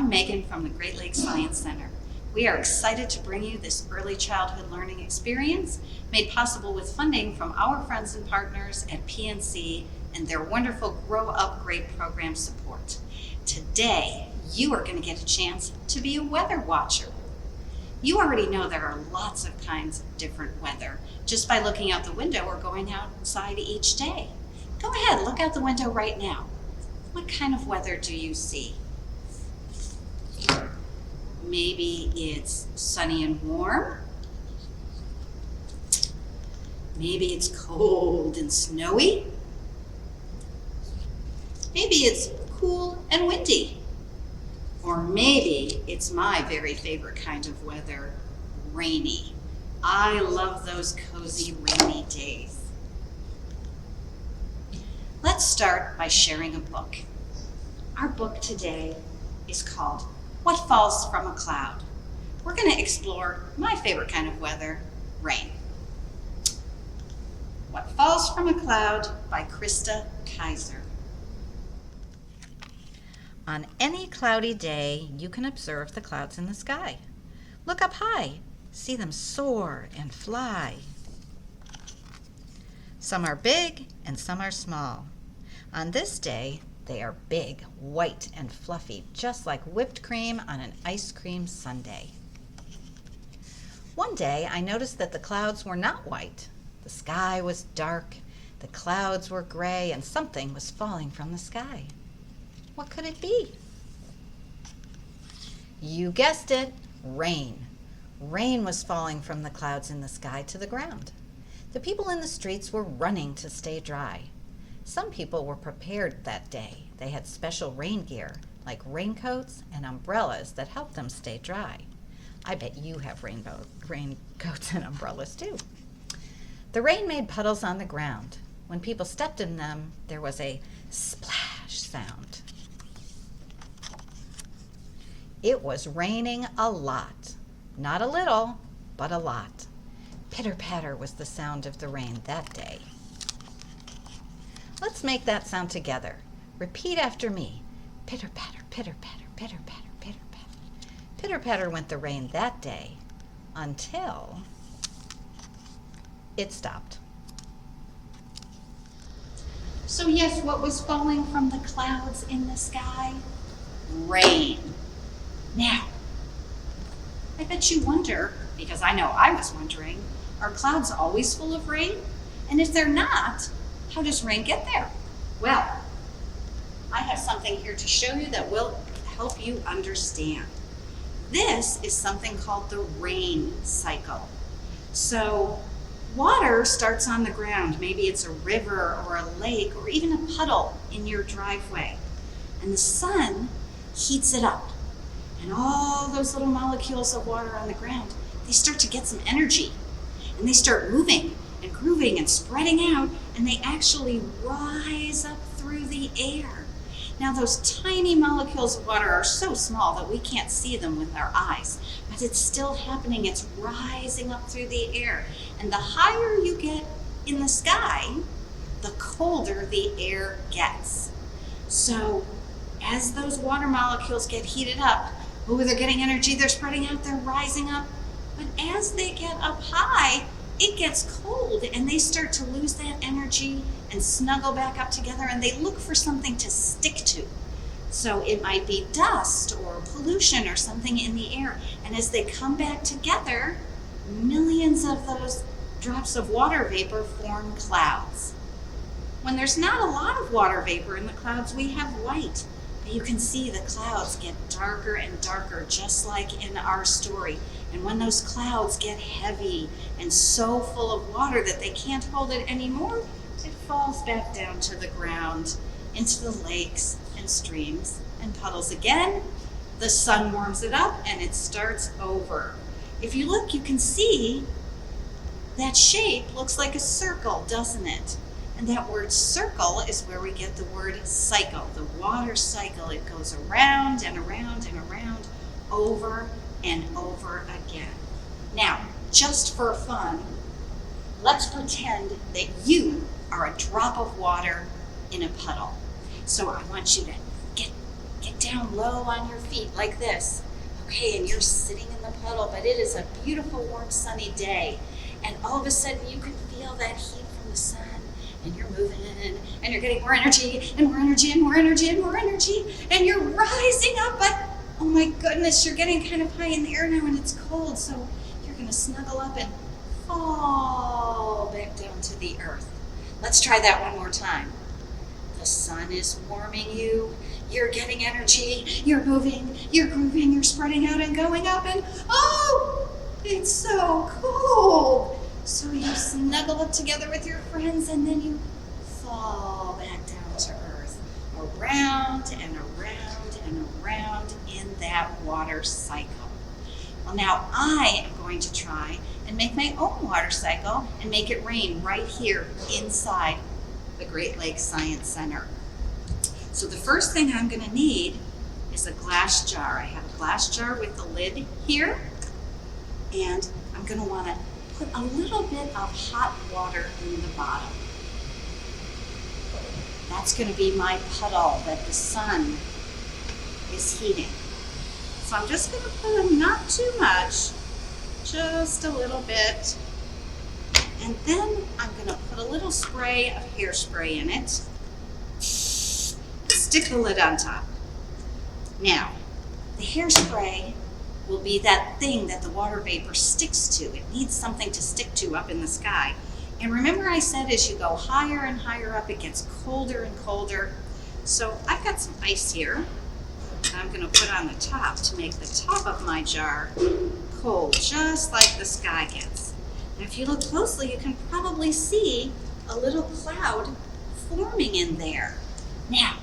I'm Megan from the Great Lakes Science Center. We are excited to bring you this early childhood learning experience made possible with funding from our friends and partners at PNC and their wonderful Grow Up Great program support. Today, you are going to get a chance to be a weather watcher. You already know there are lots of kinds of different weather just by looking out the window or going outside each day. Go ahead, look out the window right now. What kind of weather do you see? Maybe it's sunny and warm. Maybe it's cold and snowy. Maybe it's cool and windy. Or maybe it's my very favorite kind of weather, rainy. I love those cozy rainy days. Let's start by sharing a book. Our book today is called What Falls from a Cloud. We're going to explore my favorite kind of weather, rain. What Falls from a Cloud by Krista Kaiser. On any cloudy day, you can observe the clouds in the sky. Look up high, see them soar and fly. Some are big and some are small. On this day, they are big, white, and fluffy, just like whipped cream on an ice cream sundae. One day, I noticed that the clouds were not white. The sky was dark, the clouds were gray, and something was falling from the sky. What could it be? You guessed it, rain. Rain was falling from the clouds in the sky to the ground. The people in the streets were running to stay dry. Some people were prepared that day. They had special rain gear, like raincoats and umbrellas that helped them stay dry. I bet you have raincoats and umbrellas too. The rain made puddles on the ground. When people stepped in them, there was a splash sound. It was raining a lot. Not a little, but a lot. Pitter-patter was the sound of the rain that day. Let's make that sound together. Repeat after me. Pitter-patter, pitter-patter, pitter-patter, pitter-patter. Pitter-patter went the rain that day until it stopped. So yes, what was falling from the clouds in the sky? Rain. Now, I bet you wonder, because I know I was wondering, are clouds always full of rain? And if they're not, how does rain get there? Well, I have something here to show you that will help you understand. This is something called the rain cycle. So water starts on the ground. Maybe it's a river or a lake or even a puddle in your driveway. And the sun heats it up. And all those little molecules of water on the ground, they start to get some energy. And they start moving and grooving and spreading out, and they actually rise up through the air. Now those tiny molecules of water are so small that we can't see them with our eyes, but it's still happening. It's rising up through the air. And the higher you get in the sky, the colder the air gets. So as those water molecules get heated up, they're getting energy, they're spreading out, they're rising up. But as they get up high, it gets cold and they start to lose that energy and snuggle back up together, and they look for something to stick to. So it might be dust or pollution or something in the air. And as they come back together, millions of those drops of water vapor form clouds. When there's not a lot of water vapor in the clouds, we have white. But you can see the clouds get darker and darker, just like in our story. And when those clouds get heavy and so full of water that they can't hold it anymore, it falls back down to the ground, into the lakes and streams and puddles again. The sun warms it up and it starts over. If you look, you can see that shape looks like a circle, doesn't it? And that word circle is where we get the word cycle, the water cycle. It goes around and around and around, over and over again. Now, just for fun, let's pretend that you are a drop of water in a puddle. So I want you to Get down low on your feet like this. Okay, and you're sitting in the puddle, but it is a beautiful, warm, sunny day. And all of a sudden you can feel that heat from the sun, and you're moving, and you're getting more energy, and more energy, and more energy, and more energy, and you're rising up, but oh my goodness, you're getting kind of high in the air now and it's cold, so you're gonna snuggle up and fall back down to the earth. Let's try that one more time. The sun is warming you, you're getting energy, you're moving, you're grooving, you're spreading out and going up, and oh, it's so cold. So you snuggle up together with your friends and then you fall back down to earth, around and around and around in that water cycle. Well, now I am going to try and make my own water cycle and make it rain right here inside the Great Lakes Science Center. So the first thing I'm going to need is a glass jar. I have a glass jar with the lid here, and I'm going to want to put a little bit of hot water in the bottom. That's going to be my puddle that the sun is heating. So I'm just going to put in not too much, just a little bit. And then I'm going to put a little spray of hairspray in it. Stick the lid on top. Now, the hairspray will be that thing that the water vapor sticks to. It needs something to stick to up in the sky. And remember I said as you go higher and higher up, it gets colder and colder. So I've got some ice here that I'm going to put on the top to make the top of my jar cold, just like the sky gets. And if you look closely, you can probably see a little cloud forming in there. Now,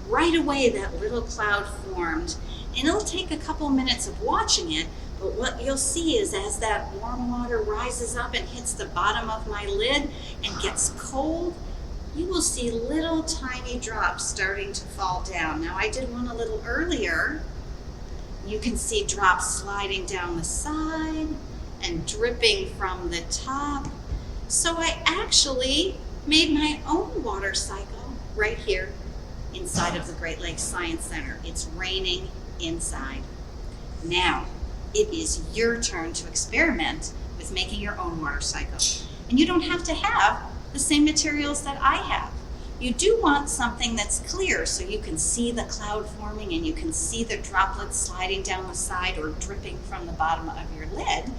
right away that little cloud formed, and it'll take a couple minutes of watching it, but what you'll see is as that warm water rises up and hits the bottom of my lid and gets cold, you will see little tiny drops starting to fall down. Now I did one a little earlier. You can see drops sliding down the side and dripping from the top. So I actually made my own water cycle right here inside of the Great Lakes Science Center. It's raining inside. Now, it is your turn to experiment with making your own water cycle. And you don't have to have the same materials that I have. You do want something that's clear so you can see the cloud forming and you can see the droplets sliding down the side or dripping from the bottom of your lid.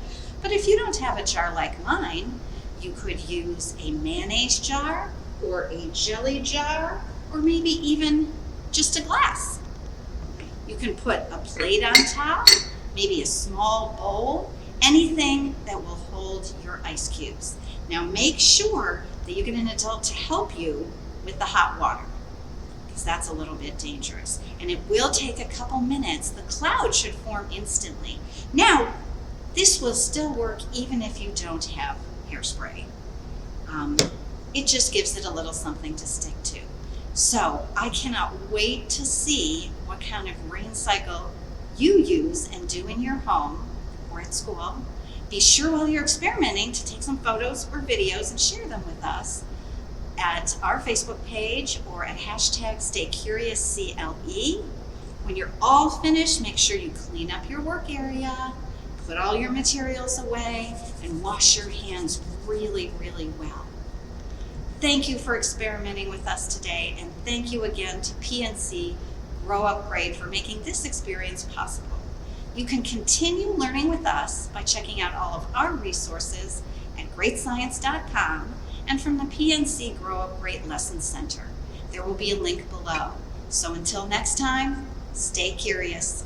But if you don't have a jar like mine, you could use a mayonnaise jar or a jelly jar or maybe even just a glass. You can put a plate on top, maybe a small bowl, anything that will hold your ice cubes. Now make sure that you get an adult to help you with the hot water, because that's a little bit dangerous. And it will take a couple minutes. The cloud should form instantly. Now, this will still work even if you don't have hairspray. It just gives it a little something to stick to. So I cannot wait to see what kind of rain cycle you use and do in your home or at school. Be sure while you're experimenting to take some photos or videos and share them with us at our Facebook page or at #StayCuriousCLE. When you're all finished, make sure you clean up your work area, put all your materials away, and wash your hands really, really well. Thank you for experimenting with us today, and thank you again to PNC Grow Upgrade for making this experience possible. You can continue learning with us by checking out all of our resources at greatscience.com and from the PNC Grow Upgrade Lesson Center. There will be a link below. So until next time, stay curious.